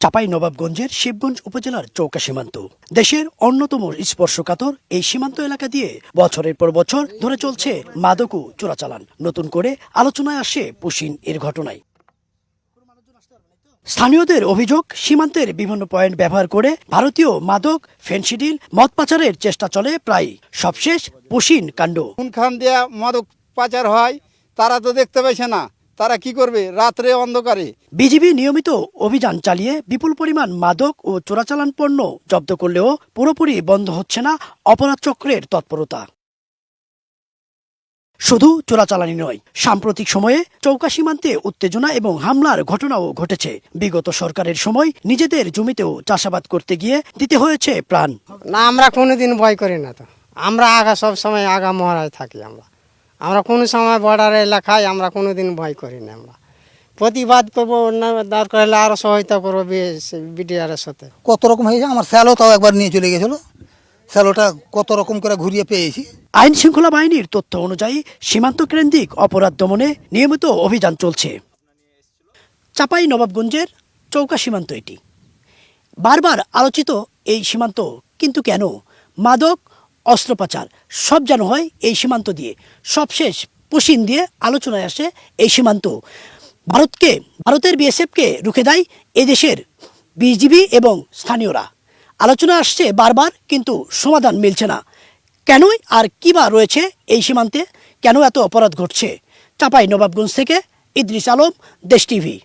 চাঁপাইনবাবগঞ্জের শিবগঞ্জ উপজেলার চৌকা সীমান্ত দেশের অন্যতম স্পর্শকাতর এই সীমান্ত এলাকা দিয়ে বছরের পর বছর ধরে চলছে মাদক ও চোরাচালান। নতুন করে আলোচনায় আসে পুশিন এর ঘটনায়। স্থানীয়দের অভিযোগ, সীমান্তের বিভিন্ন পয়েন্ট ব্যবহার করে ভারতীয় মাদক, ফেনসিডিল, মদ পাচারের চেষ্টা চলে প্রায়। সবশেষ পুশিন কাণ্ড। কোনখান দিয়ে মাদক পাচার হয় তারা তো দেখতে পাইছে না, তারা কি করবে রাত্রে অন্ধকারে। বিজিবি নিয়মিত অভিযান চালিয়ে বিপুল পরিমাণ মাদক ও চোরাচালান পণ্য জব্দ করলেও পুরোপুরি বন্ধ হচ্ছে না অপরাধ চক্রের তৎপরতা। শুধু চোরাচালানি নয়, সাম্প্রতিক সময়ে চৌকা সীমান্তে উত্তেজনা এবং হামলার ঘটনাও ঘটেছে। বিগত সরকারের সময় নিজেদের জমিতেও চাষাবাদ করতে গিয়ে দিতে হয়েছে প্রাণ। না, আমরা কোনোদিন ভয় করি না। তো আমরা সব সময় আগা মহারাজ থাকি। আমরা কোনো সময় বর্ডার এলাকায় আমরা কোনোদিন ভয় করি না। আমরা প্রতিবাদ করবো, না দরকার হলে আরো সহায়তা করবো বিডিআর এর সাথে। কত রকম হয়েছে, আমার স্যালো তাও একবার নিয়ে চলে গেছিল। স্যালোটা কত রকম করে ঘুরিয়ে পেয়েছি। আইন শৃঙ্খলা বাহিনীর তথ্য অনুযায়ী সীমান্ত কেন্দ্রিক অপরাধ দমনে নিয়মিত অভিযান চলছে। চাঁপাইনবাবগঞ্জের চৌকা সীমান্ত এটি বারবার আলোচিত এই সীমান্ত, কিন্তু কেন? মাদক, অস্ত্র পাচার সব যেন হয় এই সীমান্ত দিয়ে। সবশেষ পুশিন দিয়ে আলোচনায় আসে এই সীমান্ত। ভারতের বিএসএফকে রুখে দেয় এদেশের বিজিবি এবং স্থানীয়রা। আলোচনা আসছে বারবার, কিন্তু সমাধান মিলছে না। কেনই আর কী বা রয়েছে এই সীমান্তে? কেন এত অপরাধ ঘটছে? চাঁপাইনবাবগঞ্জ থেকে ইদ্রিস আলম, দেশ টিভি।